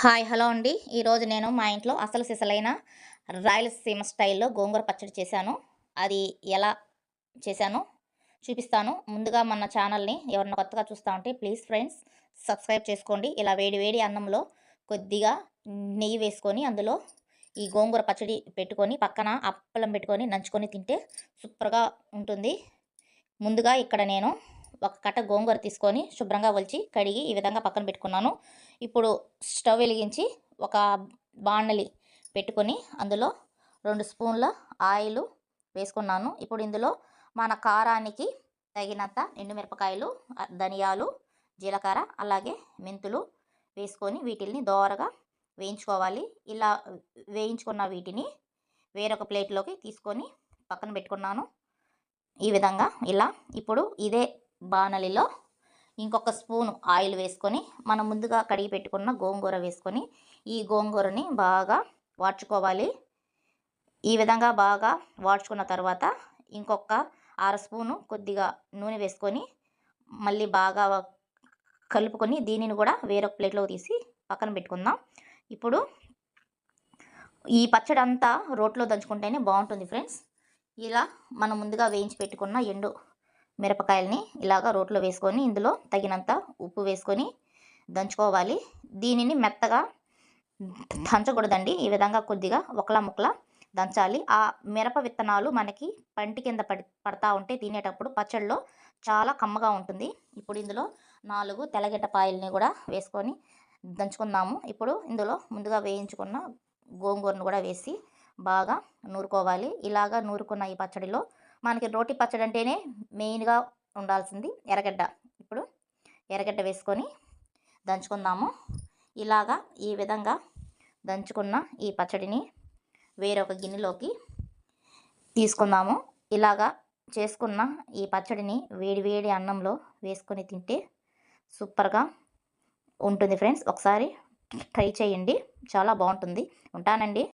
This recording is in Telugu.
హాయ్ హలో అండి. ఈరోజు నేను మా ఇంట్లో అసలు సిసలైన రాయలసీమ స్టైల్‌లో గోంగూర పచ్చడి చేశాను. అది ఎలా చేశానో చూపిస్తాను. ముందుగా మన ఛానల్‌ని ఎవరైనా కొత్తగా చూస్తా ఉంటే ప్లీజ్ ఫ్రెండ్స్ సబ్స్క్రైబ్ చేసుకోండి. ఇలా వేడి వేడి అన్నంలో కొద్దిగా నెయ్యి వేసుకొని అందులో ఈ గోంగూర పచ్చడి పెట్టుకొని పక్కన అప్పలం పెట్టుకొని నంచుకొని తింటే సూపర్‌గా ఉంటుంది. ముందుగా ఇక్కడ నేను ఒక కట్ట గోంగూర తీసుకొని శుభ్రంగా ఒలిచి కడిగి ఈ విధంగా పక్కన పెట్టుకున్నాను. ఇప్పుడు స్టవ్ వెలిగించి ఒక బాండలి పెట్టుకొని అందులో 2 స్పూన్ల ఆయిల్ వేసుకున్నాను. ఇప్పుడు ఇందులో మన కారానికి తగినంత ఎండుమిరపకాయలు, ధనియాలు, జీలకర్ర, అలాగే మెంతులు వేసుకొని వీటిల్ని దోరగా వేయించుకోవాలి. ఇలా వేయించుకున్న వీటిని వేరొక ప్లేట్లోకి తీసుకొని పక్కన పెట్టుకున్నాను. ఈ విధంగా ఇలా ఇప్పుడు ఇదే బాణలిలో ఇంకొక స్పూను ఆయిల్ వేసుకొని మనం ముందుగా కడిగి పెట్టుకున్న గోంగూర వేసుకొని ఈ గోంగూరని బాగా వాడ్చుకోవాలి. ఈ విధంగా బాగా వాడ్చుకున్న తర్వాత ఇంకొక స్పూను కొద్దిగా నూనె వేసుకొని మళ్ళీ బాగా కలుపుకొని దీనిని కూడా వేరొక ప్లేట్లోకి తీసి పక్కన పెట్టుకుందాం. ఇప్పుడు ఈ పచ్చడి అంతా రోట్లో దంచుకుంటేనే బాగుంటుంది ఫ్రెండ్స్. ఇలా మనం ముందుగా వేయించి పెట్టుకున్న ఎండు మిరపకాయలని ఇలాగా రోట్లో వేసుకొని ఇందులో తగినంత ఉప్పు వేసుకొని దంచుకోవాలి. దీనిని మెత్తగా దంచకూడదండి. ఈ విధంగా కొద్దిగా ఒకలా ముక్కలా దంచాలి. ఆ మిరప విత్తనాలు మనకి పంటి కింద పడతా ఉంటే తినేటప్పుడు పచ్చడిలో చాలా కమ్మగా ఉంటుంది. ఇప్పుడు ఇందులో 4 తెల్లగడ్డపాయలని కూడా వేసుకొని దంచుకుందాము. ఇప్పుడు ఇందులో ముందుగా వేయించుకున్న గోంగూరను కూడా వేసి బాగా నూరుకోవాలి. ఇలాగా నూరుకున్న ఈ పచ్చడిలో మనకి రోటి పచ్చడి అంటేనే మెయిన్గా ఉండాల్సింది ఎర్రగడ్డ. ఇప్పుడు ఎర్రగడ్డ వేసుకొని దంచుకుందాము. ఇలాగా ఈ విధంగా దంచుకున్న ఈ పచ్చడిని వేరొక గిన్నెలోకి తీసుకుందాము. ఇలాగా చేసుకున్న ఈ పచ్చడిని వేడి వేడి అన్నంలో వేసుకొని తింటే సూపర్గా ఉంటుంది ఫ్రెండ్స్. ఒకసారి ట్రై చేయండి, చాలా బాగుంటుంది. ఉంటానండి.